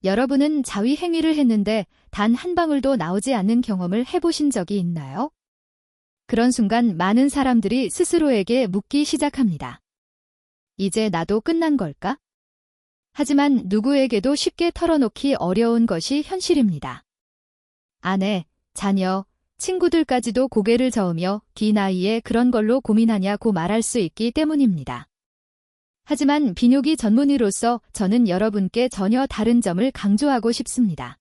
여러분은 자위 행위를 했는데 단 한 방울도 나오지 않는 경험을 해보신 적이 있나요? 그런 순간 많은 사람들이 스스로에게 묻기 시작합니다. 이제 나도 끝난 걸까? 하지만 누구에게도 쉽게 털어놓기 어려운 것이 현실입니다. 아내, 자녀, 친구들까지도 고개를 저으며 네 나이에 그런 걸로 고민하냐고 말할 수 있기 때문입니다. 하지만 비뇨기 전문의로서 저는 여러분께 전혀 다른 점을 강조하고 싶습니다.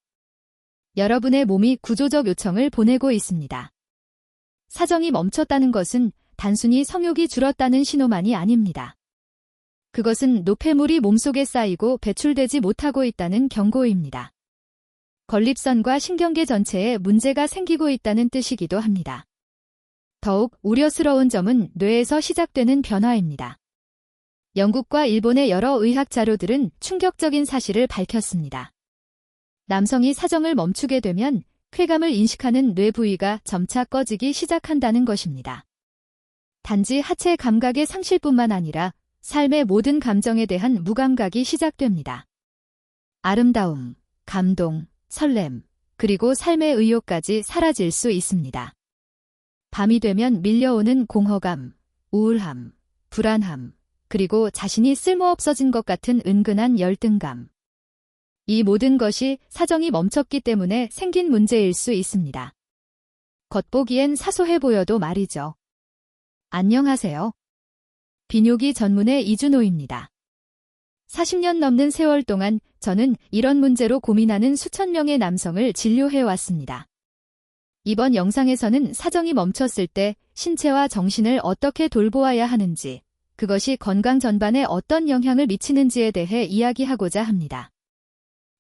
여러분의 몸이 구조적 요청을 보내고 있습니다. 사정이 멈췄다는 것은 단순히 성욕이 줄었다는 신호만이 아닙니다. 그것은 노폐물이 몸속에 쌓이고 배출되지 못하고 있다는 경고입니다. 건립선과 신경계 전체에 문제가 생기고 있다는 뜻이기도 합니다. 더욱 우려스러운 점은 뇌에서 시작되는 변화입니다. 영국과 일본의 여러 의학 자료들은 충격적인 사실을 밝혔습니다. 남성이 사정을 멈추게 되면 쾌감을 인식하는 뇌 부위가 점차 꺼지기 시작한다는 것입니다. 단지 하체 감각의 상실뿐만 아니라 삶의 모든 감정에 대한 무감각이 시작됩니다. 아름다움, 감동, 설렘, 그리고 삶의 의욕까지 사라질 수 있습니다. 밤이 되면 밀려오는 공허감, 우울함, 불안함, 그리고 자신이 쓸모없어진 것 같은 은근한 열등감. 이 모든 것이 사정이 멈췄기 때문에 생긴 문제일 수 있습니다. 겉보기엔 사소해 보여도 말이죠. 안녕하세요. 비뇨기 전문의 이준호입니다. 40년 넘는 세월 동안 저는 이런 문제로 고민하는 수천 명의 남성을 진료해왔습니다. 이번 영상에서는 사정이 멈췄을 때 신체와 정신을 어떻게 돌보아야 하는지, 그것이 건강 전반에 어떤 영향을 미치는지에 대해 이야기하고자 합니다.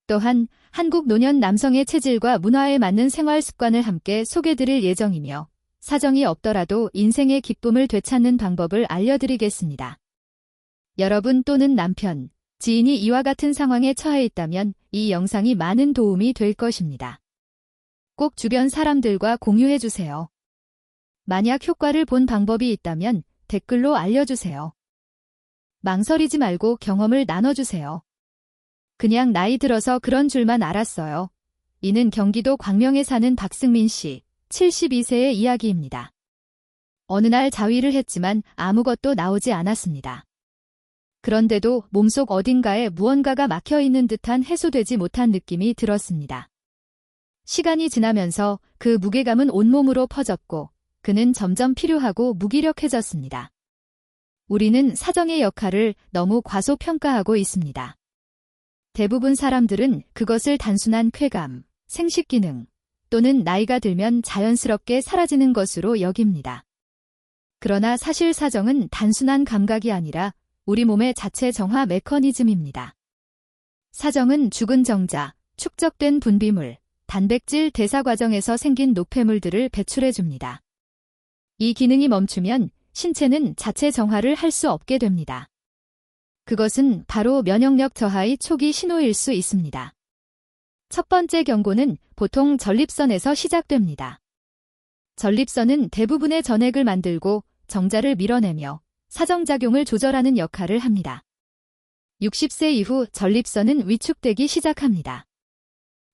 또한 한국 노년 남성의 체질과 문화에 맞는 생활 습관을 함께 소개드릴 예정이며 사정이 없더라도 인생의 기쁨을 되찾는 방법을 알려드리겠습니다. 여러분 또는 남편, 지인이 이와 같은 상황에 처해 있다면 이 영상이 많은 도움이 될 것입니다. 꼭 주변 사람들과 공유해주세요. 만약 효과를 본 방법이 있다면 댓글로 알려주세요. 망설이지 말고 경험을 나눠주세요. 그냥 나이 들어서 그런 줄만 알았어요. 이는 경기도 광명에 사는 박승민 씨, 72세의 이야기입니다. 어느 날 자위를 했지만 아무것도 나오지 않았습니다. 그런데도 몸속 어딘가에 무언가가 막혀있는 듯한 해소되지 못한 느낌이 들었습니다. 시간이 지나면서 그 무게감은 온몸으로 퍼졌고 그는 점점 필요하고 무기력해졌습니다. 우리는 사정의 역할을 너무 과소평가하고 있습니다. 대부분 사람들은 그것을 단순한 쾌감, 생식기능 또는 나이가 들면 자연스럽게 사라지는 것으로 여깁니다. 그러나 사실 사정은 단순한 감각이 아니라 우리 몸의 자체 정화 메커니즘입니다. 사정은 죽은 정자, 축적된 분비물, 단백질 대사 과정에서 생긴 노폐물들을 배출해줍니다. 이 기능이 멈추면 신체는 자체 정화를 할 수 없게 됩니다. 그것은 바로 면역력 저하의 초기 신호일 수 있습니다. 첫 번째 경고는 보통 전립선에서 시작됩니다. 전립선은 대부분의 전액을 만들고 정자를 밀어내며 사정작용을 조절하는 역할을 합니다. 60세 이후 전립선은 위축되기 시작합니다.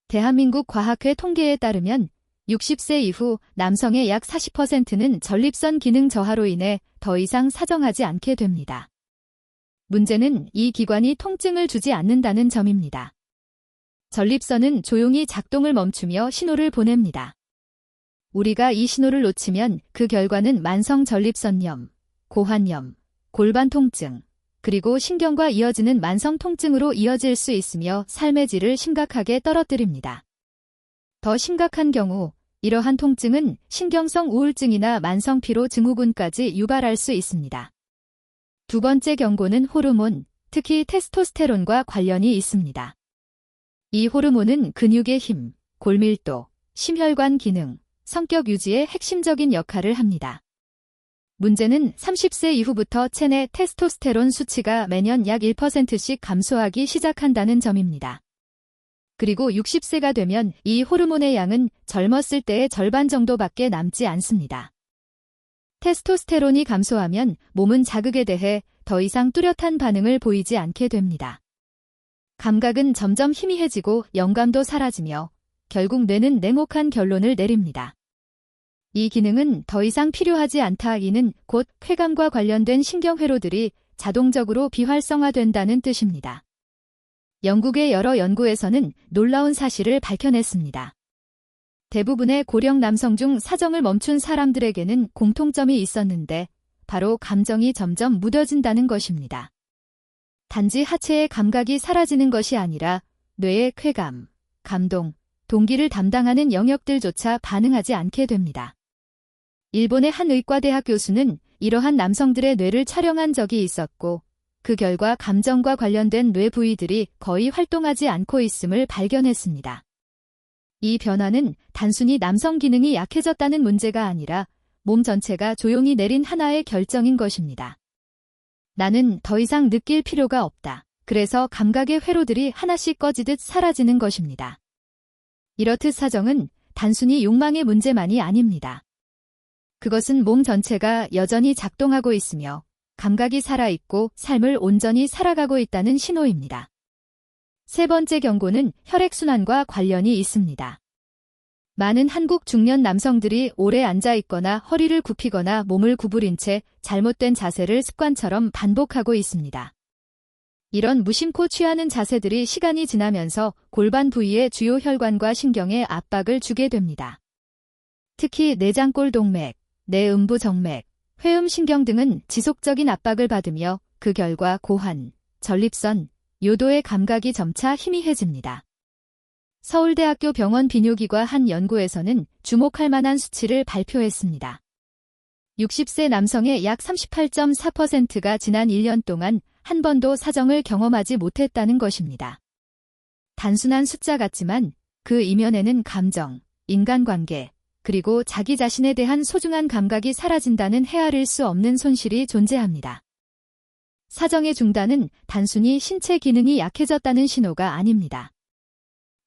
대한민국 과학회 통계에 따르면 60세 이후 남성의 약 40%는 전립선 기능 저하로 인해 더 이상 사정하지 않게 됩니다. 문제는 이 기관이 통증을 주지 않는다는 점입니다. 전립선은 조용히 작동을 멈추며 신호를 보냅니다. 우리가 이 신호를 놓치면 그 결과는 만성 전립선염, 고환염, 골반 통증, 그리고 신경과 이어지는 만성 통증으로 이어질 수 있으며 삶의 질을 심각하게 떨어뜨립니다. 더 심각한 경우 이러한 통증은 신경성 우울증이나 만성 피로 증후군까지 유발할 수 있습니다. 두 번째 경고는 호르몬, 특히 테스토스테론과 관련이 있습니다. 이 호르몬은 근육의 힘, 골밀도, 심혈관 기능, 성격 유지에 핵심적인 역할을 합니다. 문제는 30세 이후부터 체내 테스토스테론 수치가 매년 약 1%씩 감소하기 시작한다는 점입니다. 그리고 60세가 되면 이 호르몬의 양은 젊었을 때의 절반 정도밖에 남지 않습니다. 테스토스테론이 감소하면 몸은 자극에 대해 더 이상 뚜렷한 반응을 보이지 않게 됩니다. 감각은 점점 희미해지고 영감도 사라지며 결국 뇌는 냉혹한 결론을 내립니다. 이 기능은 더 이상 필요하지 않다. 이는 곧 쾌감과 관련된 신경회로들이 자동적으로 비활성화된다는 뜻입니다. 영국의 여러 연구에서는 놀라운 사실을 밝혀냈습니다. 대부분의 고령 남성 중 사정을 멈춘 사람들에게는 공통점이 있었는데 바로 감정이 점점 무뎌진다는 것입니다. 단지 하체의 감각이 사라지는 것이 아니라 뇌의 쾌감, 감동, 동기를 담당하는 영역들조차 반응하지 않게 됩니다. 일본의 한 의과대학 교수는 이러한 남성들의 뇌를 촬영한 적이 있었고 그 결과 감정과 관련된 뇌 부위들이 거의 활동하지 않고 있음을 발견했습니다. 이 변화는 단순히 남성 기능이 약해졌다는 문제가 아니라 몸 전체가 조용히 내린 하나의 결정인 것입니다. 나는 더 이상 느낄 필요가 없다. 그래서 감각의 회로들이 하나씩 꺼지듯 사라지는 것입니다. 이렇듯 사정은 단순히 욕망의 문제만이 아닙니다. 그것은 몸 전체가 여전히 작동하고 있으며 감각이 살아있고 삶을 온전히 살아가고 있다는 신호입니다. 세 번째 경고는 혈액순환과 관련이 있습니다. 많은 한국 중년 남성들이 오래 앉아 있거나 허리를 굽히거나 몸을 구부린 채 잘못된 자세를 습관처럼 반복하고 있습니다. 이런 무심코 취하는 자세들이 시간이 지나면서 골반 부위의 주요 혈관과 신경에 압박을 주게 됩니다. 특히 내장골 동맥, 내음부 정맥, 회음신경 등은 지속적인 압박을 받으며 그 결과 고환, 전립선, 요도의 감각이 점차 희미해집니다. 서울대학교 병원 비뇨기과 한 연구에서는 주목할 만한 수치를 발표했습니다. 60세 남성의 약 38.4%가 지난 1년 동안 한 번도 사정을 경험하지 못했다는 것입니다. 단순한 숫자 같지만 그 이면에는 감정, 인간관계, 그리고 자기 자신에 대한 소중한 감각이 사라진다는 헤아릴 수 없는 손실이 존재합니다. 사정의 중단은 단순히 신체 기능이 약해졌다는 신호가 아닙니다.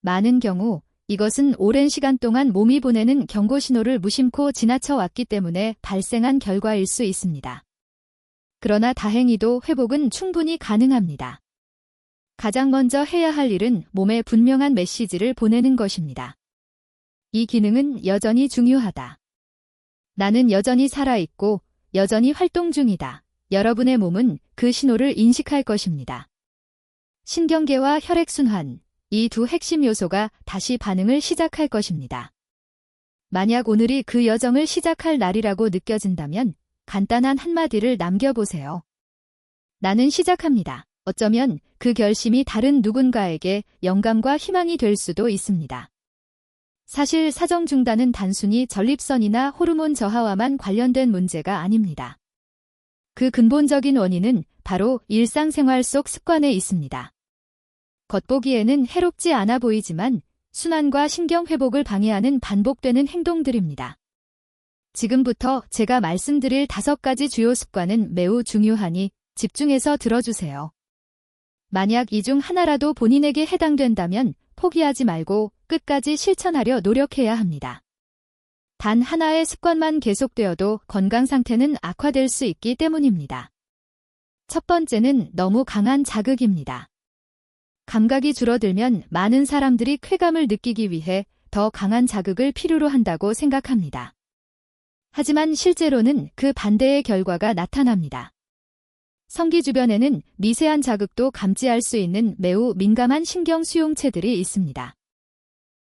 많은 경우 이것은 오랜 시간 동안 몸이 보내는 경고 신호를 무심코 지나쳐 왔기 때문에 발생한 결과일 수 있습니다. 그러나 다행히도 회복은 충분히 가능합니다. 가장 먼저 해야 할 일은 몸에 분명한 메시지를 보내는 것입니다. 이 기능은 여전히 중요하다. 나는 여전히 살아있고 여전히 활동 중이다. 여러분의 몸은 그 신호를 인식할 것입니다. 신경계와 혈액순환, 이 두 핵심 요소가 다시 반응을 시작할 것입니다. 만약 오늘이 그 여정을 시작할 날이라고 느껴진다면 간단한 한마디를 남겨보세요. 나는 시작합니다. 어쩌면 그 결심이 다른 누군가에게 영감과 희망이 될 수도 있습니다. 사실 사정 중단은 단순히 전립선이나 호르몬 저하와만 관련된 문제가 아닙니다. 그 근본적인 원인은 바로 일상생활 속 습관에 있습니다. 겉보기에는 해롭지 않아 보이지만 순환과 신경 회복을 방해하는 반복되는 행동들입니다. 지금부터 제가 말씀드릴 5가지 주요 습관은 매우 중요하니 집중해서 들어주세요. 만약 이 중 하나라도 본인에게 해당된다면 포기하지 말고 끝까지 실천하려 노력해야 합니다. 단 하나의 습관만 계속되어도 건강 상태는 악화될 수 있기 때문입니다. 첫 번째는 너무 강한 자극입니다. 감각이 줄어들면 많은 사람들이 쾌감을 느끼기 위해 더 강한 자극을 필요로 한다고 생각합니다. 하지만 실제로는 그 반대의 결과가 나타납니다. 성기 주변에는 미세한 자극도 감지할 수 있는 매우 민감한 신경 수용체들이 있습니다.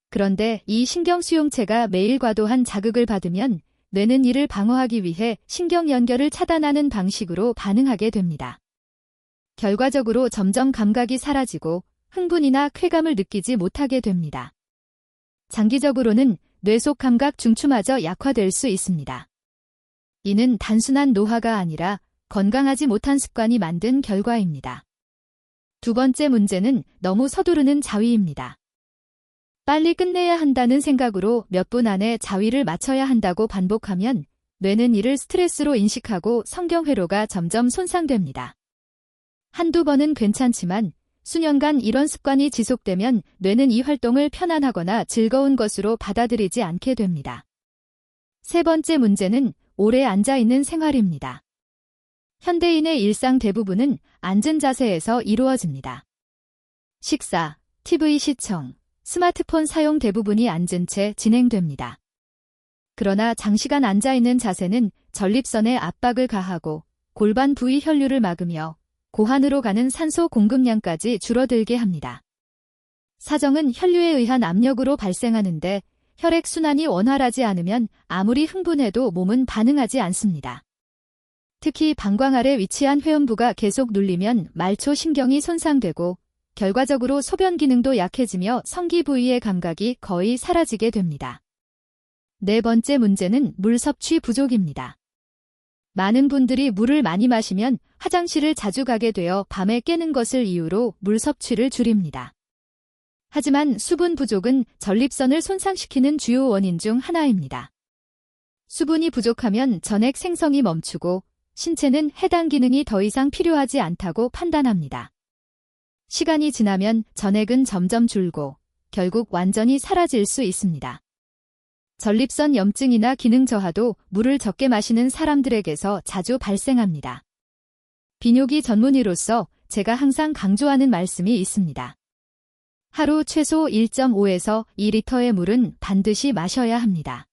그런데 이 신경 수용체가 매일 과도한 자극을 받으면 뇌는 이를 방어하기 위해 신경 연결을 차단하는 방식으로 반응하게 됩니다. 결과적으로 점점 감각이 사라지고 흥분이나 쾌감을 느끼지 못하게 됩니다. 장기적으로는 뇌 속 감각 중추마저 약화될 수 있습니다. 이는 단순한 노화가 아니라 건강하지 못한 습관이 만든 결과입니다. 두 번째 문제는 너무 서두르는 자위입니다. 빨리 끝내야 한다는 생각으로 몇 분 안에 자위를 맞춰야 한다고 반복하면 뇌는 이를 스트레스로 인식하고 성경회로가 점점 손상됩니다. 한두 번은 괜찮지만 수년간 이런 습관이 지속되면 뇌는 이 활동을 편안하거나 즐거운 것으로 받아들이지 않게 됩니다. 세 번째 문제는 오래 앉아있는 생활입니다. 현대인의 일상 대부분은 앉은 자세에서 이루어집니다. 식사, TV 시청, 스마트폰 사용 대부분이 앉은 채 진행됩니다. 그러나 장시간 앉아있는 자세는 전립선에 압박을 가하고 골반 부위 혈류를 막으며 고환으로 가는 산소 공급량까지 줄어들게 합니다. 사정은 혈류에 의한 압력으로 발생하는데 혈액순환이 원활하지 않으면 아무리 흥분해도 몸은 반응하지 않습니다. 특히 방광 아래 위치한 회음부가 계속 눌리면 말초 신경이 손상되고 결과적으로 소변 기능도 약해지며 성기 부위의 감각이 거의 사라지게 됩니다. 네 번째 문제는 물 섭취 부족입니다. 많은 분들이 물을 많이 마시면 화장실을 자주 가게 되어 밤에 깨는 것을 이유로 물 섭취를 줄입니다. 하지만 수분 부족은 전립선을 손상시키는 주요 원인 중 하나입니다. 수분이 부족하면 전액 생성이 멈추고 신체는 해당 기능이 더 이상 필요하지 않다고 판단합니다. 시간이 지나면 전액은 점점 줄고 결국 완전히 사라질 수 있습니다. 전립선 염증이나 기능 저하도 물을 적게 마시는 사람들에게서 자주 발생합니다. 비뇨기 전문의로서 제가 항상 강조하는 말씀이 있습니다. 하루 최소 1.5에서 2리터의 물은 반드시 마셔야 합니다.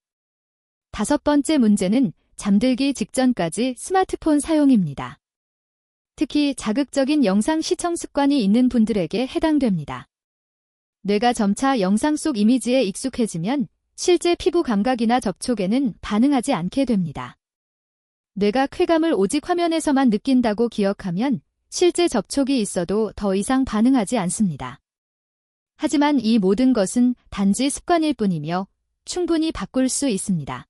다섯 번째 문제는 잠들기 직전까지 스마트폰 사용입니다. 특히 자극적인 영상 시청 습관이 있는 분들에게 해당됩니다. 뇌가 점차 영상 속 이미지에 익숙해지면 실제 피부 감각이나 접촉에는 반응하지 않게 됩니다. 뇌가 쾌감을 오직 화면에서만 느낀다고 기억하면 실제 접촉이 있어도 더 이상 반응하지 않습니다. 하지만 이 모든 것은 단지 습관일 뿐이며 충분히 바꿀 수 있습니다.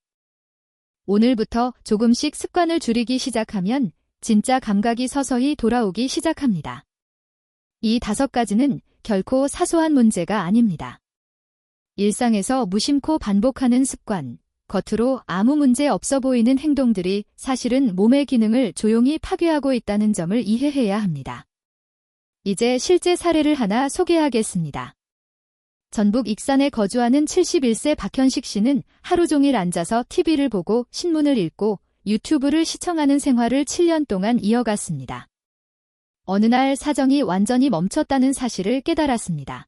오늘부터 조금씩 습관을 줄이기 시작하면 진짜 감각이 서서히 돌아오기 시작합니다. 이 5가지는 결코 사소한 문제가 아닙니다. 일상에서 무심코 반복하는 습관, 겉으로 아무 문제 없어 보이는 행동들이 사실은 몸의 기능을 조용히 파괴하고 있다는 점을 이해해야 합니다. 이제 실제 사례를 하나 소개하겠습니다. 전북 익산에 거주하는 71세 박현식 씨는 하루 종일 앉아서 TV를 보고 신문을 읽고 유튜브를 시청하는 생활을 7년 동안 이어갔습니다. 어느 날 사정이 완전히 멈췄다는 사실을 깨달았습니다.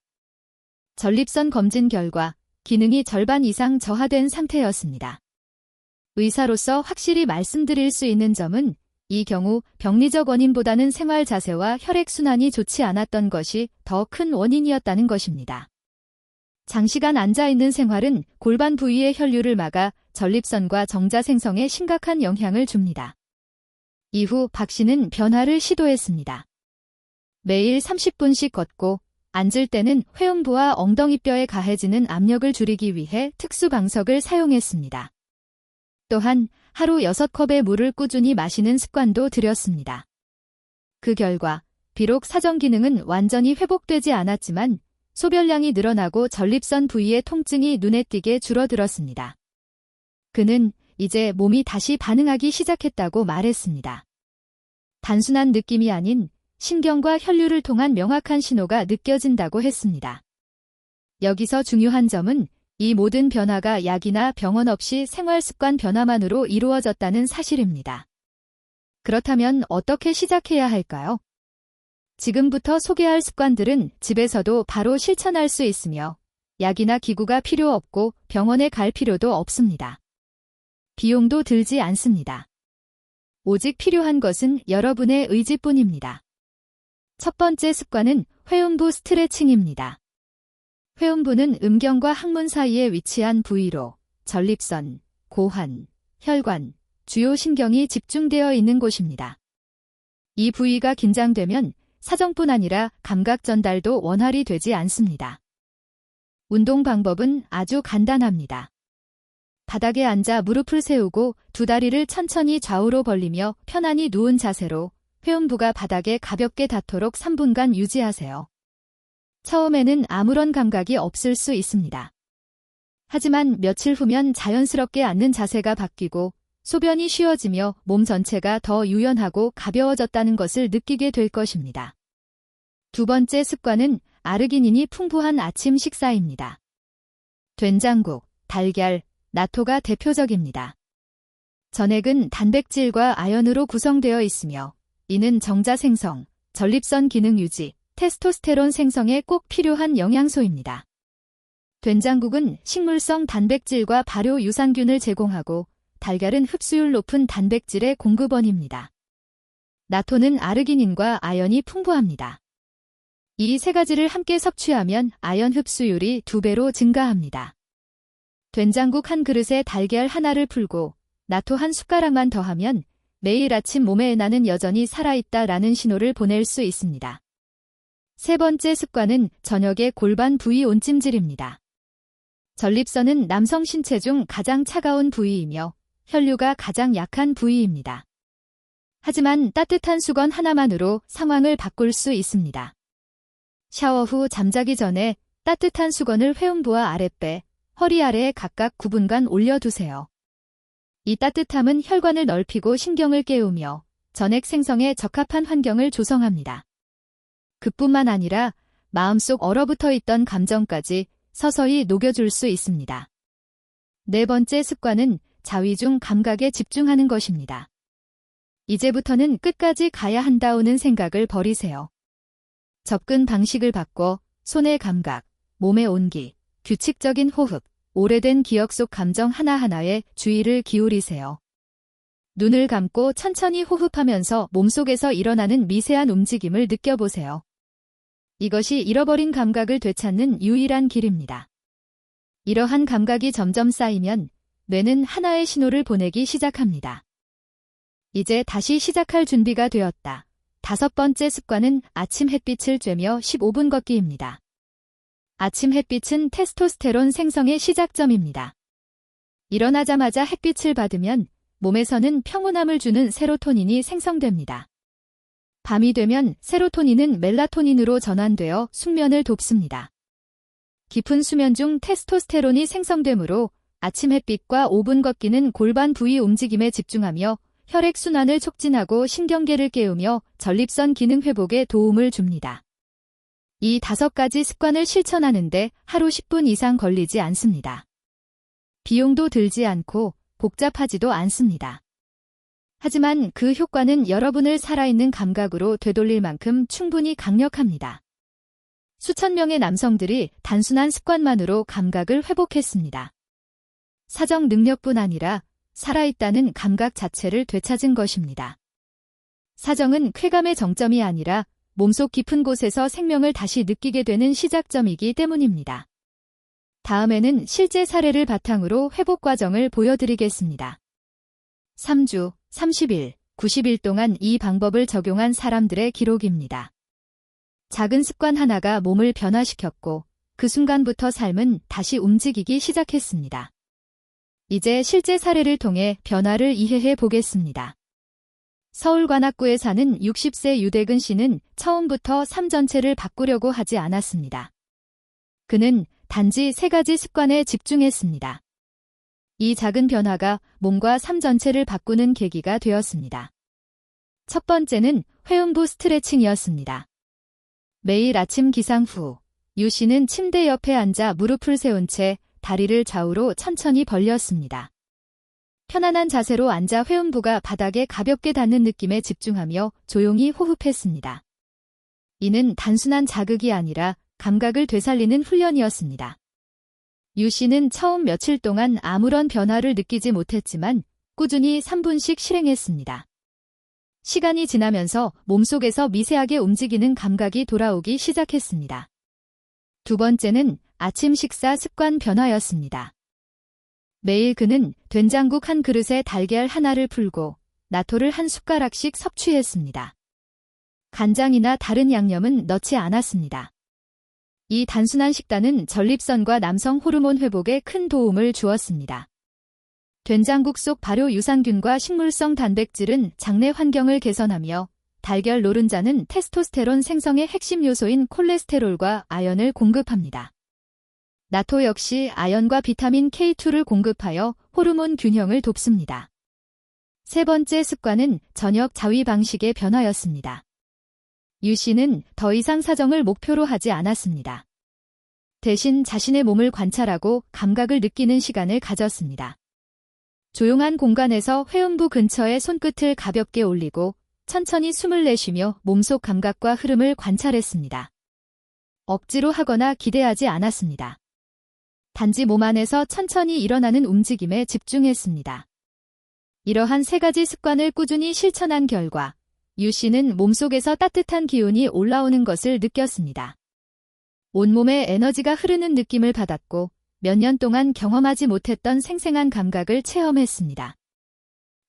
전립선 검진 결과 기능이 절반 이상 저하된 상태였습니다. 의사로서 확실히 말씀드릴 수 있는 점은 이 경우 병리적 원인보다는 생활 자세와 혈액순환이 좋지 않았던 것이 더 큰 원인이었다는 것입니다. 장시간 앉아있는 생활은 골반 부위의 혈류를 막아 전립선과 정자 생성에 심각한 영향을 줍니다. 이후 박 씨는 변화를 시도했습니다. 매일 30분씩 걷고 앉을 때는 회음부와 엉덩이뼈에 가해지는 압력을 줄이기 위해 특수 방석을 사용했습니다. 또한 하루 6컵의 물을 꾸준히 마시는 습관도 들였습니다. 그 결과 비록 사정 기능은 완전히 회복되지 않았지만 소변량이 늘어나고 전립선 부위의 통증이 눈에 띄게 줄어들었습니다. 그는 이제 몸이 다시 반응하기 시작했다고 말했습니다. 단순한 느낌이 아닌 신경과 혈류를 통한 명확한 신호가 느껴진다고 했습니다. 여기서 중요한 점은 이 모든 변화가 약이나 병원 없이 생활 습관 변화만으로 이루어졌다는 사실입니다. 그렇다면 어떻게 시작해야 할까요? 지금부터 소개할 습관들은 집에서도 바로 실천할 수 있으며 약이나 기구가 필요 없고 병원에 갈 필요도 없습니다. 비용도 들지 않습니다. 오직 필요한 것은 여러분의 의지뿐입니다. 첫 번째 습관은 회음부 스트레칭입니다. 회음부는 음경과 항문 사이에 위치한 부위로 전립선, 고환, 혈관, 주요 신경이 집중되어 있는 곳입니다. 이 부위가 긴장되면 사정뿐 아니라 감각 전달도 원활히 되지 않습니다. 운동 방법은 아주 간단합니다. 바닥에 앉아 무릎을 세우고 두 다리를 천천히 좌우로 벌리며 편안히 누운 자세로 회음부가 바닥에 가볍게 닿도록 3분간 유지하세요. 처음에는 아무런 감각이 없을 수 있습니다. 하지만 며칠 후면 자연스럽게 앉는 자세가 바뀌고 소변이 쉬워지며 몸 전체가 더 유연하고 가벼워졌다는 것을 느끼게 될 것입니다. 두 번째 습관은 아르기닌이 풍부한 아침 식사입니다. 된장국, 달걀, 나토가 대표적입니다. 전액은 단백질과 아연으로 구성되어 있으며 이는 정자 생성, 전립선 기능 유지, 테스토스테론 생성에 꼭 필요한 영양소입니다. 된장국은 식물성 단백질과 발효 유산균을 제공하고 달걀은 흡수율 높은 단백질의 공급원입니다. 나토는 아르기닌과 아연이 풍부합니다. 이 세 가지를 함께 섭취하면 아연 흡수율이 2배로 증가합니다. 된장국 한 그릇에 달걀 하나를 풀고 나토 한 숟가락만 더하면 매일 아침 몸의 에너지는 여전히 살아있다라는 신호를 보낼 수 있습니다. 세 번째 습관은 저녁의 골반 부위 온찜질입니다. 전립선은 남성 신체 중 가장 차가운 부위이며 혈류가 가장 약한 부위입니다. 하지만 따뜻한 수건 하나만으로 상황을 바꿀 수 있습니다. 샤워 후 잠자기 전에 따뜻한 수건을 회음부와 아랫배, 허리 아래에 각각 9분간 올려두세요. 이 따뜻함은 혈관을 넓히고 신경을 깨우며 전액 생성에 적합한 환경을 조성합니다. 그뿐만 아니라 마음속 얼어붙어 있던 감정까지 서서히 녹여줄 수 있습니다. 네 번째 습관은 자위중 감각에 집중하는 것입니다. 이제부터는 끝까지 가야 한다는 생각을 버리세요. 접근 방식을 바꿔 손의 감각, 몸의 온기, 규칙적인 호흡, 오래된 기억 속 감정 하나하나에 주의를 기울이세요. 눈을 감고 천천히 호흡하면서 몸속에서 일어나는 미세한 움직임을 느껴보세요. 이것이 잃어버린 감각을 되찾는 유일한 길입니다. 이러한 감각이 점점 쌓이면 뇌는 하나의 신호를 보내기 시작합니다. 이제 다시 시작할 준비가 되었다. 다섯 번째 습관은 아침 햇빛을 쬐며 15분 걷기입니다. 아침 햇빛은 테스토스테론 생성의 시작점입니다. 일어나자마자 햇빛을 받으면 몸에서는 평온함을 주는 세로토닌이 생성됩니다. 밤이 되면 세로토닌은 멜라토닌으로 전환되어 숙면을 돕습니다. 깊은 수면 중 테스토스테론이 생성되므로 아침 햇빛과 5분 걷기는 골반 부위 움직임에 집중하며 혈액순환을 촉진하고 신경계를 깨우며 전립선 기능 회복에 도움을 줍니다. 이 5가지 습관을 실천하는데 하루 10분 이상 걸리지 않습니다. 비용도 들지 않고 복잡하지도 않습니다. 하지만 그 효과는 여러분을 살아있는 감각으로 되돌릴 만큼 충분히 강력합니다. 수천 명의 남성들이 단순한 습관만으로 감각을 회복했습니다. 사정 능력뿐 아니라 살아있다는 감각 자체를 되찾은 것입니다. 사정은 쾌감의 정점이 아니라 몸속 깊은 곳에서 생명을 다시 느끼게 되는 시작점이기 때문입니다. 다음에는 실제 사례를 바탕으로 회복 과정을 보여드리겠습니다. 3주, 30일, 90일 동안 이 방법을 적용한 사람들의 기록입니다. 작은 습관 하나가 몸을 변화시켰고 그 순간부터 삶은 다시 움직이기 시작했습니다. 이제 실제 사례를 통해 변화를 이해해 보겠습니다. 서울 관악구에 사는 60세 유대근 씨는 처음부터 삶 전체를 바꾸려고 하지 않았습니다. 그는 단지 3가지 습관에 집중했습니다. 이 작은 변화가 몸과 삶 전체를 바꾸는 계기가 되었습니다. 첫 번째는 회음부 스트레칭이었습니다. 매일 아침 기상 후 유 씨는 침대 옆에 앉아 무릎을 세운 채 다리를 좌우로 천천히 벌렸습니다. 편안한 자세로 앉아 회음부가 바닥에 가볍게 닿는 느낌에 집중하며 조용히 호흡했습니다. 이는 단순한 자극이 아니라 감각을 되살리는 훈련이었습니다. 유 씨는 처음 며칠 동안 아무런 변화를 느끼지 못했지만 꾸준히 3분씩 실행했습니다. 시간이 지나면서 몸속에서 미세하게 움직이는 감각이 돌아오기 시작했습니다. 두 번째는 아침 식사 습관 변화였습니다. 매일 그는 된장국 한 그릇에 달걀 하나를 풀고 나토를 한 숟가락씩 섭취했습니다. 간장이나 다른 양념은 넣지 않았습니다. 이 단순한 식단은 전립선과 남성 호르몬 회복에 큰 도움을 주었습니다. 된장국 속 발효 유산균과 식물성 단백질은 장내 환경을 개선하며 달걀 노른자는 테스토스테론 생성의 핵심 요소인 콜레스테롤과 아연을 공급합니다. 나토 역시 아연과 비타민 K2를 공급하여 호르몬 균형을 돕습니다. 세 번째 습관은 저녁 자위 방식의 변화였습니다. 유 씨는 더 이상 사정을 목표로 하지 않았습니다. 대신 자신의 몸을 관찰하고 감각을 느끼는 시간을 가졌습니다. 조용한 공간에서 회음부 근처에 손끝을 가볍게 올리고 천천히 숨을 내쉬며 몸속 감각과 흐름을 관찰했습니다. 억지로 하거나 기대하지 않았습니다. 단지 몸 안에서 천천히 일어나는 움직임에 집중했습니다. 이러한 3가지 습관을 꾸준히 실천한 결과 유 씨는 몸속에서 따뜻한 기운이 올라오는 것을 느꼈습니다. 온몸에 에너지가 흐르는 느낌을 받았고 몇 년 동안 경험하지 못했던 생생한 감각을 체험했습니다.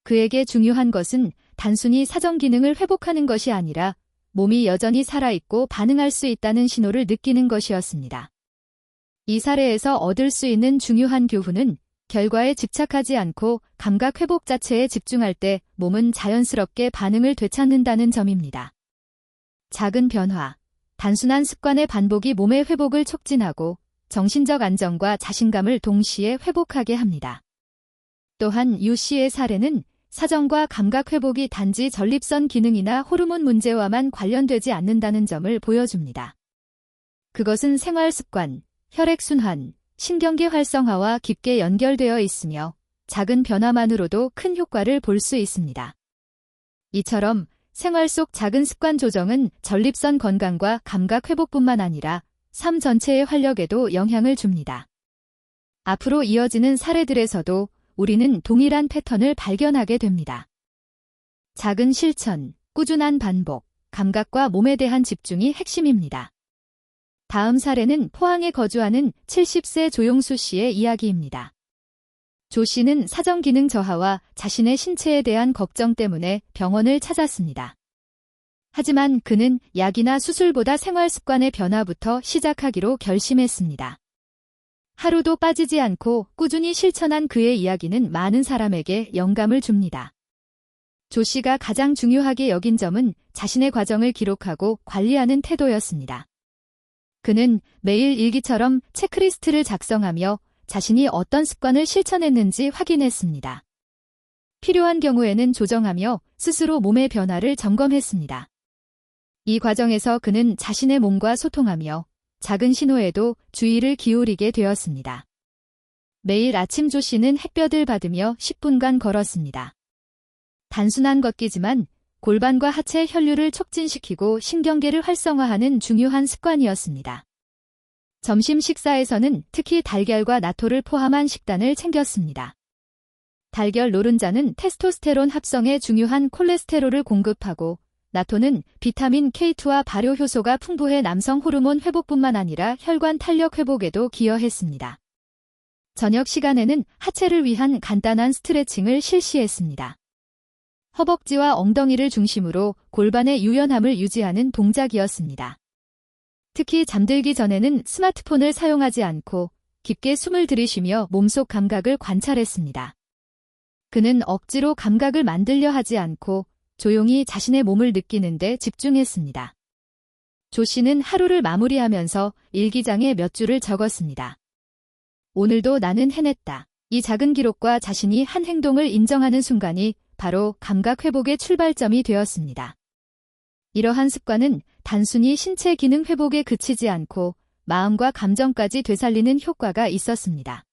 그에게 중요한 것은 단순히 사정 기능을 회복하는 것이 아니라 몸이 여전히 살아있고 반응할 수 있다는 신호를 느끼는 것이었습니다. 이 사례에서 얻을 수 있는 중요한 교훈은 결과에 집착하지 않고 감각 회복 자체에 집중할 때 몸은 자연스럽게 반응을 되찾는다는 점입니다. 작은 변화, 단순한 습관의 반복이 몸의 회복을 촉진하고 정신적 안정과 자신감을 동시에 회복하게 합니다. 또한 유 씨의 사례는 사정과 감각 회복이 단지 전립선 기능이나 호르몬 문제와만 관련되지 않는다는 점을 보여줍니다. 그것은 생활 습관, 혈액순환, 신경계 활성화와 깊게 연결되어 있으며 작은 변화만으로도 큰 효과를 볼 수 있습니다. 이처럼 생활 속 작은 습관 조정은 전립선 건강과 감각 회복뿐만 아니라 삶 전체의 활력에도 영향을 줍니다. 앞으로 이어지는 사례들에서도 우리는 동일한 패턴을 발견하게 됩니다. 작은 실천, 꾸준한 반복, 감각과 몸에 대한 집중이 핵심입니다. 다음 사례는 포항에 거주하는 70세 조용수 씨의 이야기입니다. 조 씨는 사정 기능 저하와 자신의 신체에 대한 걱정 때문에 병원을 찾았습니다. 하지만 그는 약이나 수술보다 생활 습관의 변화부터 시작하기로 결심했습니다. 하루도 빠지지 않고 꾸준히 실천한 그의 이야기는 많은 사람에게 영감을 줍니다. 조 씨가 가장 중요하게 여긴 점은 자신의 과정을 기록하고 관리하는 태도였습니다. 그는 매일 일기처럼 체크리스트를 작성하며 자신이 어떤 습관을 실천했는지 확인했습니다. 필요한 경우에는 조정하며 스스로 몸의 변화를 점검했습니다. 이 과정에서 그는 자신의 몸과 소통하며 작은 신호에도 주의를 기울이게 되었습니다. 매일 아침 조 씨는 햇볕을 받으며 10분간 걸었습니다. 단순한 걷기지만 골반과 하체 혈류를 촉진시키고 신경계를 활성화하는 중요한 습관이었습니다. 점심 식사에서는 특히 달걀과 나토를 포함한 식단을 챙겼습니다. 달걀 노른자는 테스토스테론 합성에 중요한 콜레스테롤을 공급하고 나토는 비타민 K2와 발효 효소가 풍부해 남성 호르몬 회복뿐만 아니라 혈관 탄력 회복에도 기여했습니다. 저녁 시간에는 하체를 위한 간단한 스트레칭을 실시했습니다. 허벅지와 엉덩이를 중심으로 골반의 유연함을 유지하는 동작이었습니다. 특히 잠들기 전에는 스마트폰을 사용하지 않고 깊게 숨을 들이쉬며 몸속 감각을 관찰했습니다. 그는 억지로 감각을 만들려 하지 않고 조용히 자신의 몸을 느끼는 데 집중했습니다. 조 씨는 하루를 마무리하면서 일기장에 몇 줄을 적었습니다. 오늘도 나는 해냈다. 이 작은 기록과 자신이 한 행동을 인정하는 순간이 바로 감각 회복의 출발점이 되었습니다. 이러한 습관은 단순히 신체 기능 회복에 그치지 않고 마음과 감정까지 되살리는 효과가 있었습니다.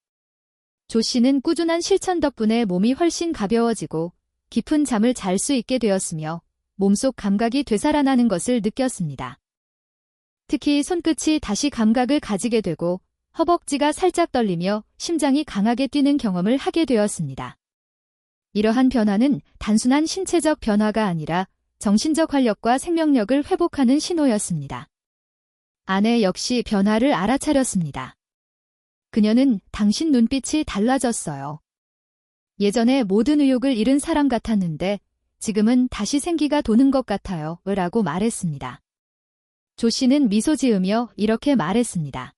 조 씨는 꾸준한 실천 덕분에 몸이 훨씬 가벼워지고 깊은 잠을 잘 수 있게 되었으며 몸속 감각이 되살아나는 것을 느꼈습니다. 특히 손끝이 다시 감각을 가지게 되고 허벅지가 살짝 떨리며 심장이 강하게 뛰는 경험을 하게 되었습니다. 이러한 변화는 단순한 신체적 변화가 아니라 정신적 활력과 생명력을 회복하는 신호였습니다. 아내 역시 변화를 알아차렸습니다. 그녀는 당신 눈빛이 달라졌어요. 예전에 모든 의욕을 잃은 사람 같았는데 지금은 다시 생기가 도는 것 같아요. 라고 말했습니다. 조 씨는 미소 지으며 이렇게 말했습니다.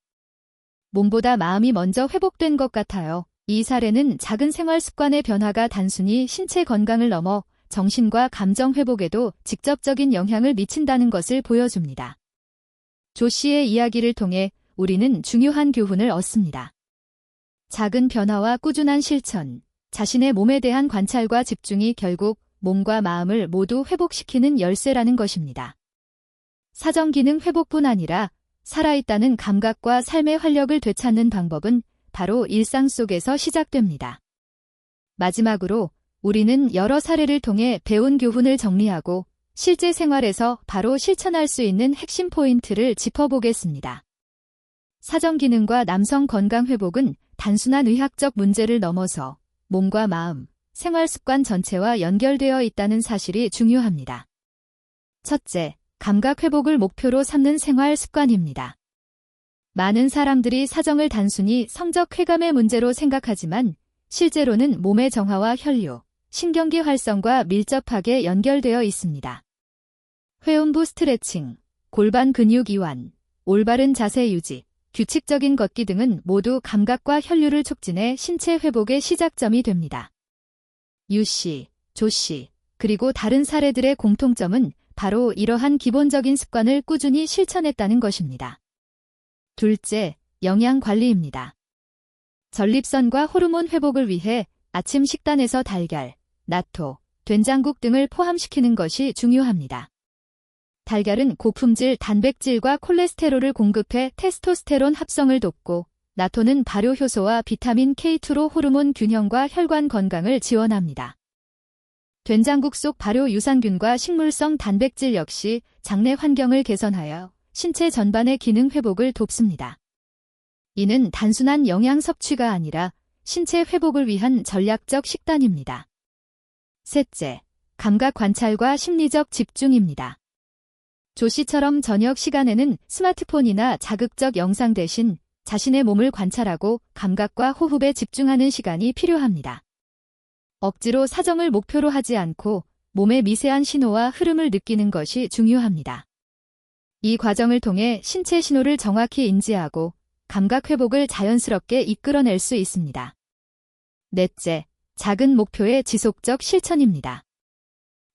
몸보다 마음이 먼저 회복된 것 같아요. 이 사례는 작은 생활 습관의 변화가 단순히 신체 건강을 넘어 정신과 감정 회복에도 직접적인 영향을 미친다는 것을 보여줍니다. 조 씨의 이야기를 통해 우리는 중요한 교훈을 얻습니다. 작은 변화와 꾸준한 실천, 자신의 몸에 대한 관찰과 집중이 결국 몸과 마음을 모두 회복시키는 열쇠라는 것입니다. 사정 기능 회복뿐 아니라 살아있다는 감각과 삶의 활력을 되찾는 방법은 바로 일상 속에서 시작됩니다. 마지막으로 우리는 여러 사례를 통해 배운 교훈을 정리하고 실제 생활에서 바로 실천할 수 있는 핵심 포인트를 짚어보겠습니다. 사정 기능과 남성 건강 회복은 단순한 의학적 문제를 넘어서 몸과 마음, 생활 습관 전체와 연결되어 있다는 사실이 중요합니다. 첫째, 감각 회복을 목표로 삼는 생활 습관입니다. 많은 사람들이 사정을 단순히 성적 쾌감의 문제로 생각하지만 실제로는 몸의 정화와 혈류, 신경계 활성과 밀접하게 연결되어 있습니다. 회음부 스트레칭, 골반 근육 이완, 올바른 자세 유지, 규칙적인 걷기 등은 모두 감각과 혈류를 촉진해 신체 회복의 시작점이 됩니다. 유 씨, 조 씨, 그리고 다른 사례들의 공통점은 바로 이러한 기본적인 습관을 꾸준히 실천했다는 것입니다. 둘째, 영양 관리입니다. 전립선과 호르몬 회복을 위해 아침 식단에서 달걀, 나토, 된장국 등을 포함시키는 것이 중요합니다. 달걀은 고품질 단백질과 콜레스테롤을 공급해 테스토스테론 합성을 돕고, 나토는 발효 효소와 비타민 K2로 호르몬 균형과 혈관 건강을 지원합니다. 된장국 속 발효 유산균과 식물성 단백질 역시 장내 환경을 개선하여 신체 전반의 기능 회복을 돕습니다. 이는 단순한 영양 섭취가 아니라 신체 회복을 위한 전략적 식단입니다. 셋째, 감각 관찰과 심리적 집중입니다. 조 씨처럼 저녁 시간에는 스마트폰이나 자극적 영상 대신 자신의 몸을 관찰하고 감각과 호흡에 집중하는 시간이 필요합니다. 억지로 사정을 목표로 하지 않고 몸의 미세한 신호와 흐름을 느끼는 것이 중요합니다. 이 과정을 통해 신체 신호를 정확히 인지하고 감각 회복을 자연스럽게 이끌어낼 수 있습니다. 넷째, 작은 목표의 지속적 실천입니다.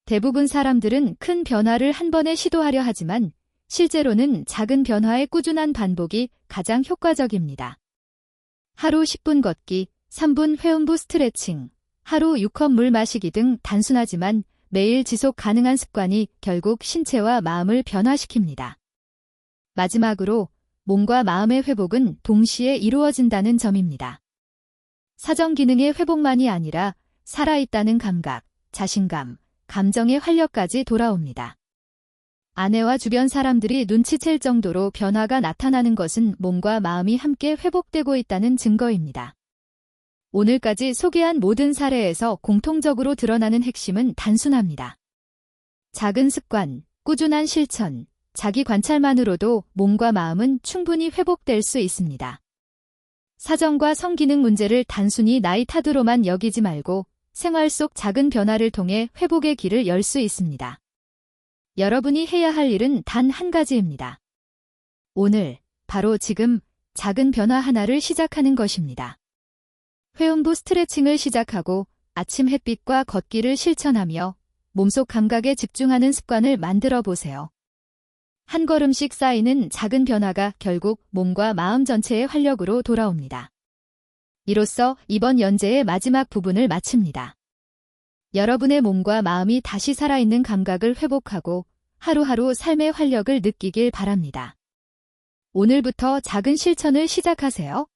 대부분 사람들은 큰 변화를 한 번에 시도하려 하지만 실제로는 작은 변화의 꾸준한 반복이 가장 효과적입니다. 하루 10분 걷기, 3분 회음부 스트레칭, 하루 6컵 물 마시기 등 단순하지만 매일 지속 가능한 습관이 결국 신체와 마음을 변화시킵니다. 마지막으로 몸과 마음의 회복은 동시에 이루어진다는 점입니다. 사정 기능의 회복만이 아니라 살아있다는 감각, 자신감, 감정의 활력까지 돌아옵니다. 아내와 주변 사람들이 눈치챌 정도로 변화가 나타나는 것은 몸과 마음이 함께 회복되고 있다는 증거입니다. 오늘까지 소개한 모든 사례에서 공통적으로 드러나는 핵심은 단순합니다. 작은 습관, 꾸준한 실천, 자기 관찰만으로도 몸과 마음은 충분히 회복될 수 있습니다. 사정과 성기능 문제를 단순히 나이 탓으로만 여기지 말고 생활 속 작은 변화를 통해 회복의 길을 열 수 있습니다. 여러분이 해야 할 일은 단 한 가지입니다. 오늘, 바로 지금 작은 변화 하나를 시작하는 것입니다. 회음부 스트레칭을 시작하고 아침 햇빛과 걷기를 실천하며 몸속 감각에 집중하는 습관을 만들어 보세요. 한 걸음씩 쌓이는 작은 변화가 결국 몸과 마음 전체의 활력으로 돌아옵니다. 이로써 이번 연재의 마지막 부분을 마칩니다. 여러분의 몸과 마음이 다시 살아있는 감각을 회복하고 하루하루 삶의 활력을 느끼길 바랍니다. 오늘부터 작은 실천을 시작하세요.